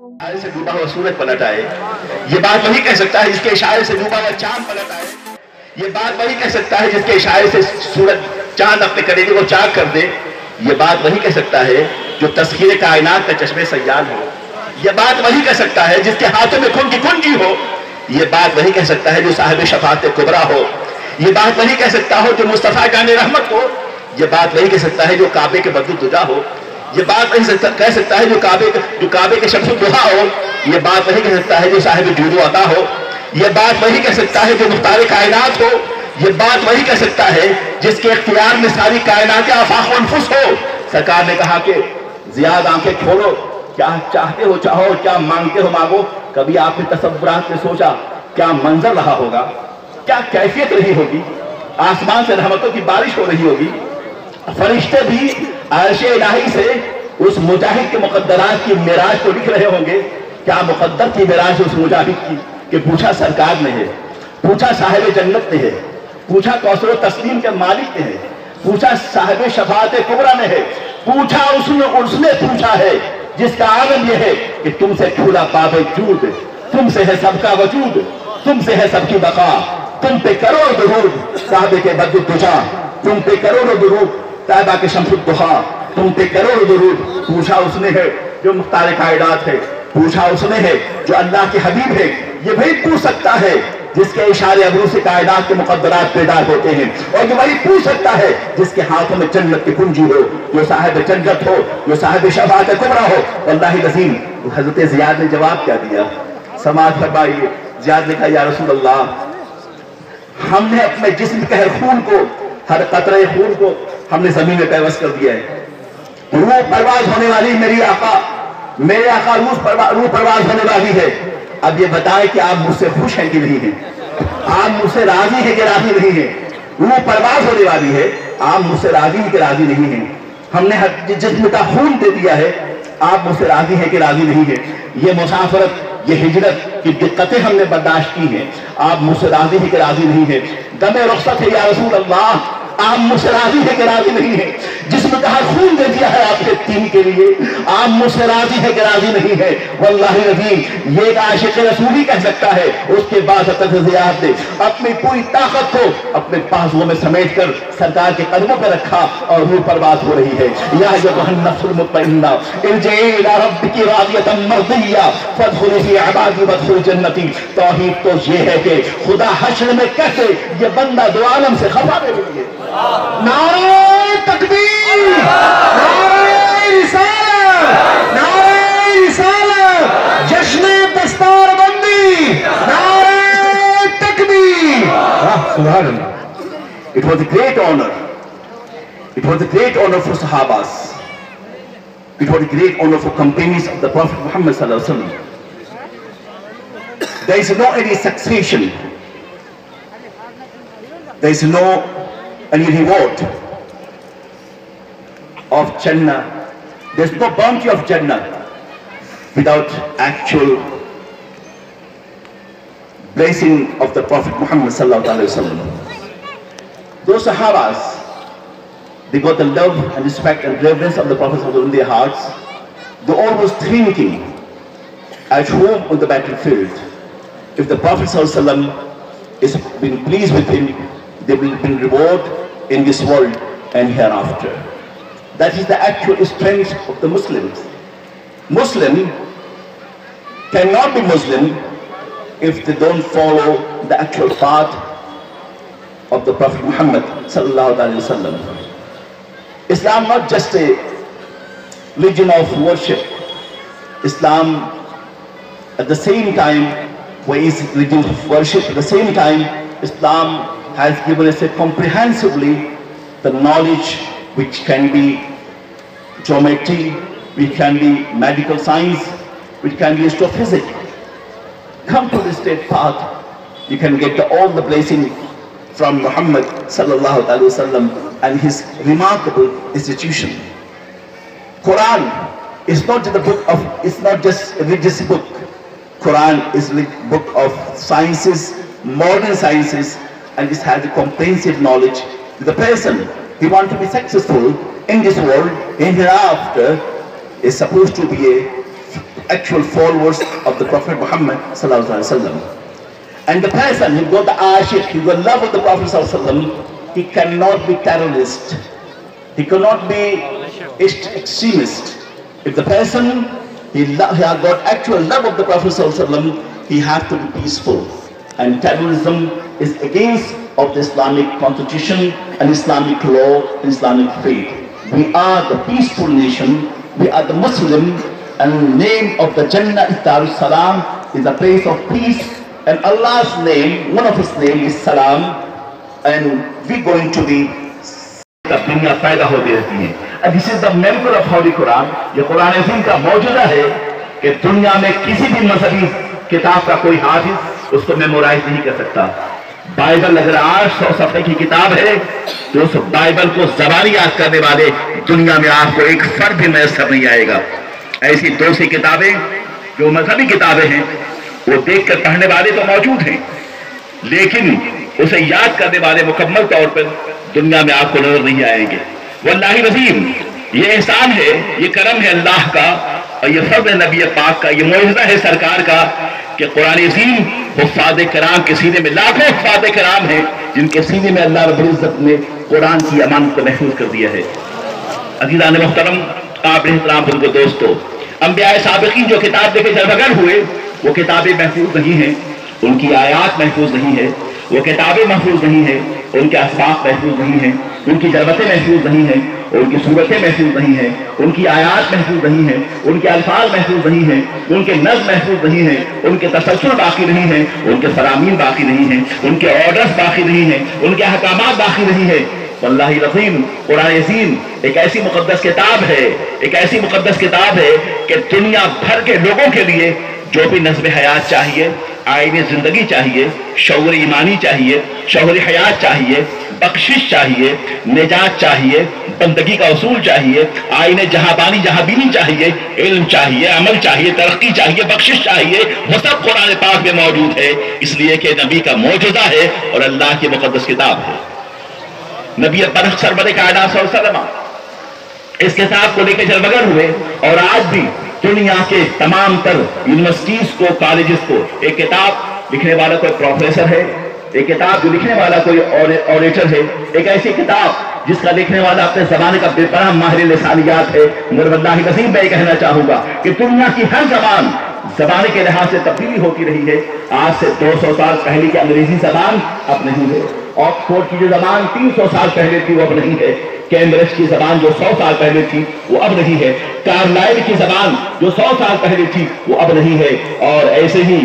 इशारे से डूबा हुआ सूरज पलट आए, ये बात वही कह सकता है जिसके इशारे से डूबा हुआ चांद पलट आए। ये बात वही कह सकता है जिसके इशारे से सूरज चांद अपने कलेजे को चाक कर दे। ये बात वही कह सकता है जो तस्खीर कायनात का चश्मे सयाल हो। ये बात वही कह सकता है जिसके हाथों में खून की कुंजी हो। ये बात वही कह सकता है जो साहिब शफाअत कुबरा हो। ये बात वही कह सकता हो जो मुस्तफा जान रहमत हो। ये बात वही कह सकता है जो काबे के बद्दु दुजा हो। ये बात वही कह सकता है जो काबे के शम्सुद दुहा हो। ये बात वही कह सकता है जो साहिब जूदो अता हो। ये बात वही कह सकता है जो मुख्तार कायनात हो। ये बात वही कह सकता है जिसके इख्तियार में सारी कायनात आफाक व अनफुस हो। सरकार ने कहा कि ज़ियाद आंखें खोलो, क्या चाहते हो चाहो, क्या मांगते हो मांगो। कभी आपने तसव्वुरात में सोचा क्या मंजर रहा होगा, क्या कैफियत रही होगी। आसमान से रहमतों की बारिश हो रही होगी, फरिश्ते भी अर्शे इलाही से उस मुजाहिद के मुकद्दरात की मिराज को लिख रहे होंगे। क्या मुकद्दर की मिराज उस मुजाहिद की कि पूछा सरकार ने है, पूछा साहिब जन्नत ने है, पूछा कौसर तस्लीम के मालिक ने है, पूछा साहिब शफाअत कुबरा ने है, पूछा उसने पूछा है जिसका आलम यह है कि तुमसे खुला बावजूद, तुमसे है सबका वजूद, तुमसे है सबकी बका, तुम पे करोड़ दुरूद साहिब के बद्दु तुझा, तुम पे करोड़ दुरूद तैबा के शम्सुद दुहा, तुम पे करोड़ दुरूद। पूछा उसने है जो मुख्तार कायनात है, पूछा उसने है जो अल्लाह के हबीब है। ये वही पूछ सकता है जिसके इशारे अबरू से कायनात के मुकद्दरात पैदा होते हैं, और जो वही पूछ सकता है जिसके हाथों में जन्नत की कुंजी हो, जो साहिब जन्नत हो, जो साहिब शफाअत कुबरा हो। वल्लाहि अज़ीम हज़रत ज़ियाद ने जवाब क्या दिया, समाज फरमाइए। ज़ियाद ने कहा या रसूल अल्लाह, हमने अपने जिस्म के हर खून को, हर कतरे खून को हमने जमीन में पैवस्त कर दिया है। रूह परवाज होने वाली मेरे आका रूह परवाज होने वाली है। अब ये बताएं कि आप मुझसे खुश हैं कि नहीं हैं, आप मुझसे राजी हैं कि राजी नहीं हैं। रूह परवाज होने वाली है, आप मुझसे राजी हैं कि राजी नहीं हैं। हमने हर जिस्म का खून दे दिया है, आप मुझसे राजी हैं कि राजी नहीं है। ये मुसाफरत, ये हिजरत की दिक्कतें हमने बर्दाश्त की हैं, आप मुझसे राजी हैं कि राजी नहीं है। दमे रुखसत है या रसूल अल्लाह, आप मुझसे राजी है कि राजी नहीं है। जिसमें कहा खून दे दिया है आपके दीन के लिए, आप मुझसे राजी है कि राजी नहीं है। वल्लाहि अज़ीम ये एक आशिक़ रसूल ही कह सकता है। उसके बाद ज़ियाद ने अपनी पूरी ताकत को अपने बाजुओं में समेट कर सरकार के कदमों पर रखा और रूह परवाज हो रही है। या अय्युहन नफ्सुल मुत्मइन्ना इरजिई इला रब्बिकी रादियतन मर्दिय्या फदखुली फी इबादी वदखुली जन्नती। तौहीद तो ये है कि खुदा हश्र में कैसे ये बंदा दो आलम से खफा दे रही है। नारे तकबीर, नारे रिसालत, नारे रिसालत, जश्न दस्तारबंदी, नारे तकबीर। सुभान अल्लाह। It was a great honor. It was a great honor for Sahabas. It was a great honor for companions of the Prophet Muhammad sallallahu alaihi wasallam. There is no any succession. There is no any reward of Jannah. There's no bounty of Jannah without actual blessing of the Prophet Muhammad sallallahu alaihi wasallam. Those Sahabas, they got the love and respect and reverence of the Prophet in their hearts. They're always thinking at home on the battlefield, if the Prophet sallallahu alaihi wasallam is been pleased with him, they will be reward in this world and hereafter. That is the actual strength of the Muslims. Muslim cannot be Muslim if they don't follow the actual path of the Prophet Muhammad sallallahu alaihi wasallam. Islam not just a religion of worship. Islam at the same time, where is religion of worship, at the same time Islam has given us a comprehensively the knowledge which can be geometry, which can be medical science, which can be astrophysics. Come to the straight path, you can get all the blessing from Muhammad sallallahu alaihi wasallam and his remarkable institution. Quran is not just a book of, it's not just a religious book. Quran is a book of sciences, modern sciences, and this has a comprehensive knowledge. The person who wants to be successful in this world and hereafter is supposed to be a actual followers of the Prophet Muhammad sallallahu alaihi wasallam. And the person who got the ashiq, who got love of the Prophet sallallahu alaihi wasallam, he cannot be terrorist. He cannot be extremist. If the person he has got actual love of the Prophet sallallahu alaihi wasallam, he has to be peaceful. And terrorism is against of the Islamic constitution and Islamic law and Islamic faith. We are the peaceful nation. We are the Muslim, and the name of the Jannah is Darus Salam, is a place of peace. And Allah's name, one of His name is Salam, and we're going to be. दुनिया पैदा होती रहती है. And this is the member of Holy Quran. ये कुरान अज़ीम का मौजूदा है कि दुनिया में किसी भी मज़हबी किताब का कोई हाफिज उसको मेमोराइज नहीं कर सकता. बाइबल अगर 800 सफ़े की किताब है तो उस बाइबल को ज़बानी याद करने वाले दुनिया में आपको एक फर्द भी मैसर नहीं आएगा. ऐसी दूसरी किताबें जो मजहबी किताबें हैं वो देखकर पढ़ने वाले तो मौजूद हैं, लेकिन उसे याद करने वाले मुकम्मल तौर पर दुनिया में आपको नजर नहीं आएंगे. वल्लाहि नज़ीम, ये एहसान है, ये करम है अल्लाह का, और ये फज़्ल है नबी पाक का, ये मौजज़ा है सरकार का कि कुरान अज़ीम हुफ़्फ़ाज़ कराम के सीने में लाखों हुफ़्फ़ाज़ कराम हैं जिनके सीने में अल्लाह रब्बुल इज़्ज़त ने कुरान की अमानत को महफूज कर दिया है. अज़ीज़ान मुहतरम, काबिल एहतराम बुजुर्ग दोस्तों, अंबिया साबिक़ीन जो किताब देखे जलवगर हुए वो किताबें महफूज नहीं हैं, उनकी आयात महफूज नहीं है, वो किताबें महफूज नहीं है, उनके असबाब महफूज नहीं है, उनकी जरबतें महफूज नहीं है, उनकी सूरतें महफूज नहीं है, उनकी आयात महफूज नहीं है, उनके अल्फाज महफूज नहीं है, उनके नज़्म महफूज नहीं है, उनके तसल्सल बाकी नहीं है, उनके फरामीन बाकी नहीं है, उनके ऑर्डर्स बाकी नहीं है, उनके अहकामात बाकी नहीं है. वल्लाहि रज़ीम, कुरान अज़ीम एक ऐसी मुक़द्दस किताब है, एक ऐसी मुक़द्दस किताब है कि दुनिया भर के लोगों के लिए जो भी नज़्म हयात चाहिए, आईने ज़िंदगी चाहिए, शऊर ईमानी चाहिए, शऊर हयात चाहिए, बख्शिश चाहिए, निजात चाहिए, बंदगी का उसूल चाहिए, आईने जहाबानी जहाबीनी चाहिए, इल्म चाहिए, अमल चाहिए, तरक्की चाहिए, बख्शिश चाहिए, वो सब कुरान पाक में मौजूद है. इसलिए कि नबी का मौजूदा है और अल्लाह की मुक़द्दस किताब है. नबी परख सरवर कायनात सल्लल्लाहु अलैहि वसल्लम इस किताब को लेकर जलवगर हुए, और आज भी दुनिया के तमाम तर यूनिवर्सिटीज को, कॉलेजेस को एक किताब लिखने वाला कोई प्रोफेसर है, एक किताब जो लिखने वाला कोई ऑडिटर है, एक ऐसी किताब जिसका लिखने वाला अपने ज़माने का बेपनाह माहिर लिसानियात है. मगर वल्लाहि नज़ीम, मैं ये कहना चाहूँगा कि दुनिया की हर ज़बान ज़बान के लिहाज से तब्दीली होती रही है. आज से 200 साल पहले की अंग्रेजी ज़बान अब नहीं है. ऑक्सफोर्ड की जो ज़बान 300 साल पहले थी वो अब नहीं है. कैम्ब्रिज की ज़बान जो 100 साल पहले थी वो अब नहीं है. कार्लाइल की ज़बान जो 100 साल पहले थी वो अब नहीं है. और ऐसे ही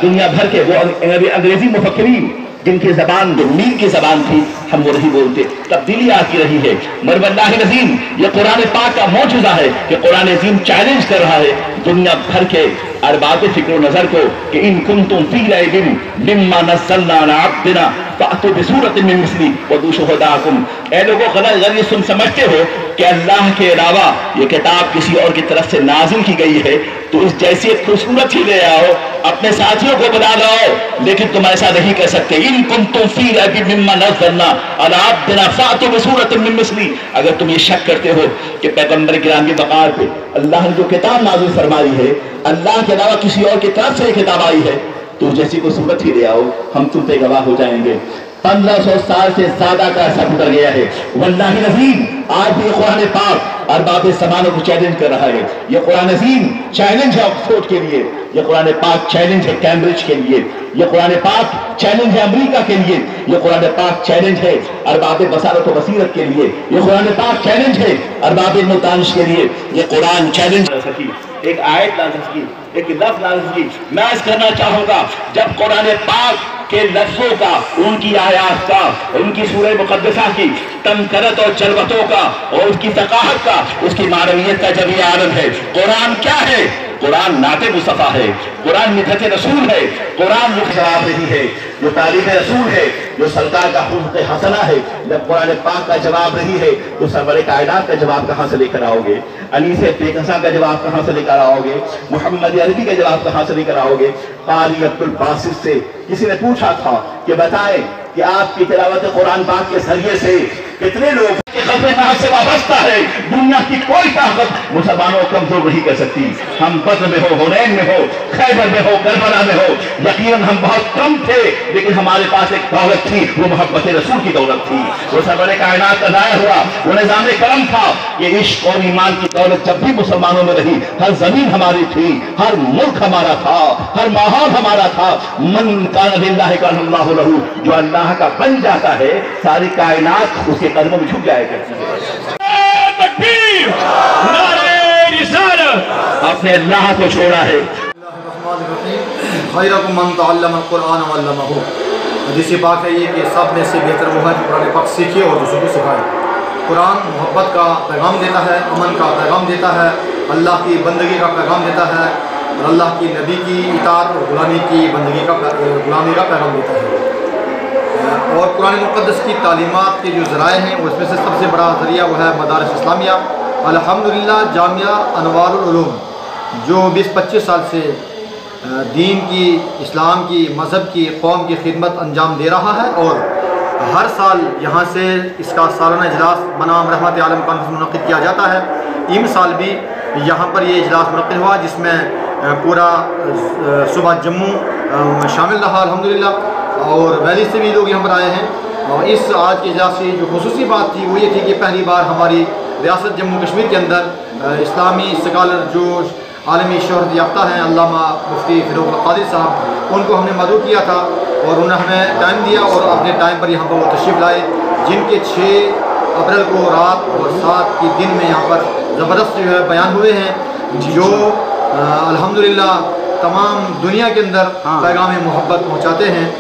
दुनिया भर के वो अंग्रेजी मुफक्किरीन जिनकी ज़बान जो मीर की ज़बान थी हम वो नहीं बोलते. तब्दीली आती रही है. मगर वल्लाहि नज़ीम, ये कुरान पाक का मौजूदा है कि कुरान अज़ीम चैलेंज कर रहा है दुनिया भर के अरबाब फिक्र नज़र को कि इन कुंतुम फी रैबिन मिम्मा नज़्ज़लना अला अब्दिना फ़अतू बिसूरतिन मिन मिस्ली वदू शुहदाकुम. ऐ लोगों, गलत तुम समझते हो कि अल्लाह के अलावा ये किताब किसी और की तरफ से नाजिल की गई है तो इस जैसी एक खूबसूरत ही ले आओ, अपने साथियों को बना लाओ, लेकिन तुम ऐसा नहीं कर सकते. इन कुंतुम फी रैबिन मिम्मा नज़्ज़लना अला अब्दिना फ़अतू बिसूरतिन मिन मिस्ली. अगर तुम ये शक करते हो कि पैगंबर गिरामी बकार पे अल्लाह ने जो किताब नाजिल फरमाई है अल्लाह के अलावा किसी और की तरफ से किताब आई है तो जैसी कोई सूरत ही ले आओ, हम तुम पे गवाह हो जाएंगे. 1500 साल से ज्यादा का असर गुजर गया है. वल्लाहि नज़ीम, आज भी कुरान पाक अरबाब ज़मानों को चैलेंज कर रहा है. ये कुरान अज़ीम चैलेंज है ऑक्सफोर्ड के लिए, ये कुरान पाक चैलेंज है कैम्ब्रिज के लिए, ये कुरान पाक चैलेंज है अमेरिका के लिए, ये कुरान पाक चैलेंज है अरबाब बसारत व बसीरत के लिए, ये कुरान पाक चैलेंज है अरबाब मुतानिश के लिए. ये कुरान चैलेंज एक आयत ला सकी, एक लफ्ज़ ला सकी. मैं आज करना चाहूँगा जब कुरान पाक के लफ्ज़ों का, उनकी आयात का, उनकी सूरह मुक़द्दसा की तमकरत और जलवतों का और उसकी फ़क़ाहत का, उसकी मानवियत का जब ये आलम है. कुरान क्या है? कुरान नाते मुस्तफ़ा है, कुरान मिदहत रसूल है, कुरान जवाब नहीं है, जो तारीफ़ रसूल है, जो सरकार का खुल्क़ हसना है. जब कुरान पाक का जवाब नहीं है तो सरवर कायनात का जवाब कहाँ से लेकर आओगे? अली से बेकसा का जवाब कहाँ से लेकर आओगे? मोहम्मद अरबी का जवाब कहाँ से लेकर आओगे? क़ारी अब्दुल बासित से किसी ने पूछा था कि बताएं کہ آپ کی تلاوت قرآن پاک کے ذریعے سے کتنے لوگ کے قلب ناز سے وابستہ ہے. دنیا کی کوئی طاقت مسلمانوں کو کمزور نہیں کر سکتی. ہم بدر میں ہو، حنین میں ہو، خیبر میں ہو، کربلا میں ہو، یقیناً ہم بہت کم تھے لیکن ہمارے پاس ایک دولت تھی، وہ محبت رسول کی دولت تھی. وہ سرور کائنات کا ظاہر ہوا، وہ نظام کرم تھا. یہ عشق اور ایمان کی دولت جب بھی مسلمانوں میں رہی، ہر زمین ہماری تھی، ہر ملک ہمارا تھا، ہر ماحول ہمارا تھا. من کان للہ کان اللہ لہ، جو اللہ کا بن جاتا ہے ساری کائنات اس کے قدموں میں جھک جائے کرتی ہے. تکبیر، نعرہ رسالت، اپنے اللہ کو چھوڑا ہے. خیرکم من تعلم القرآن وعلمہ. حدیث پاک ہے یہ کہ سب میں سے بہتر وہ ہے جو قرآن پاک سیکھے اور دوسروں کو سکھائے. قرآن محبت کا پیغام دیتا ہے، امن کا پیغام دیتا ہے، اللہ کی بندگی کا پیغام دیتا ہے اور اللہ کی نبی کی اطاعت اور غلامی کی غلامی کا پیغام دیتا ہے. اور قرآن مقدس کی تعلیمات کے جو ذرائع ہیں اس میں سے سب سے بڑا ذریعہ وہ ہے مدارس اسلامیہ. الحمدللہ جامعہ انوار العلوم جو 20-25 سال سے دین کی، اسلام کی، مذہب کی، قوم کی خدمت انجام دے رہا ہے اور ہر سال یہاں سے اس کا سالانہ اجلاس بنام رحمت عالم کانفرنس منعقد کیا جاتا ہے. ان سال بھی یہاں پر یہ اجلاس منعقد ہوا جس میں پورا صوبہ جموں شامل رہا الحمدللہ اور ویلی سے بھی لوگ یہاں پر آئے ہیں. اور اس آج کے اجلاس کی جو خصوصی بات تھی وہ یہ تھی کہ پہلی بار ہماری ریاست جموں کشمیر کے اندر اسلامی اسکالر جو عالمی شہرت یافتہ ہیں علامہ مفتی فیروز القادری صاحب، ان کو ہم نے مدعو کیا تھا اور انہوں نے ہمیں ٹائم دیا اور اپنے ٹائم پر یہاں پر وہ تشریف لائے، جن کے 6 اپریل کو رات اور 7 کی دن میں یہاں پر زبردست جو ہے بیان ہوئے ہیں جو الحمدللہ تمام دنیا کے اندر پیغام محبت پہنچاتے ہیں.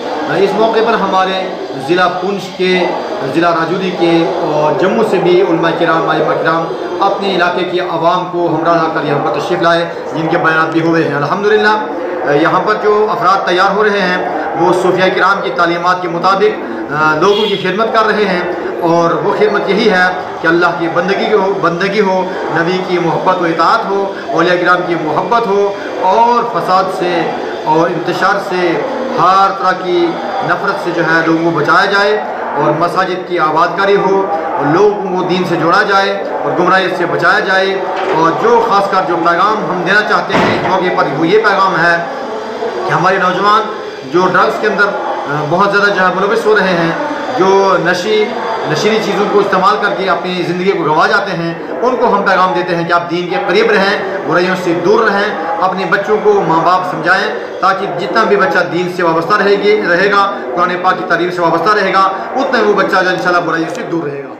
اس موقع پر ہمارے ضلع پونچھ کے، ضلع راجوری کے اور جموں سے بھی علماء کرام، ائمہ کرام اپنے علاقے کی عوام کو ہمراہ لا کر یہاں پر تشریف لائے جن کے بیانات بھی ہوئے ہیں. الحمدللہ یہاں پر جو افراد تیار ہو رہے ہیں وہ صوفیہ کرام کی تعلیمات کے مطابق لوگوں کی خدمت کر رہے ہیں اور وہ خدمت یہی ہے کہ اللہ کی بندگی ہو، نبی کی محبت و اطاعت ہو، اولیاء کرام کی محبت ہو اور فساد سے اور انتشار سے، ہر طرح کی نفرت سے جو ہے لوگوں کو بچایا جائے اور مساجد کی آباد کاری ہو اور لوگوں کو دین سے جوڑا جائے اور گمراہی سے بچایا جائے. اور جو خاص کر جو پیغام ہم دینا چاہتے ہیں اس موقع پر وہ یہ پیغام ہے کہ ہمارے نوجوان جو ڈرگس کے اندر بہت زیادہ جو ہے ملوث ہو رہے ہیں، جو نشیلی چیزوں کو استعمال کر کے اپنی زندگی کو گنوا جاتے ہیں، ان کو ہم پیغام دیتے ہیں کہ آپ دین کے قریب رہیں، برائیوں سے دور رہیں، اپنے بچوں کو ماں باپ سمجھائیں تاکہ جتنا بھی بچہ دین سے وابستہ رہے گا، قرآن پاک کی تعلیم سے وابستہ رہے گا، اتنا وہ بچہ جو انشاءاللہ برائیوں سے دور رہے گا.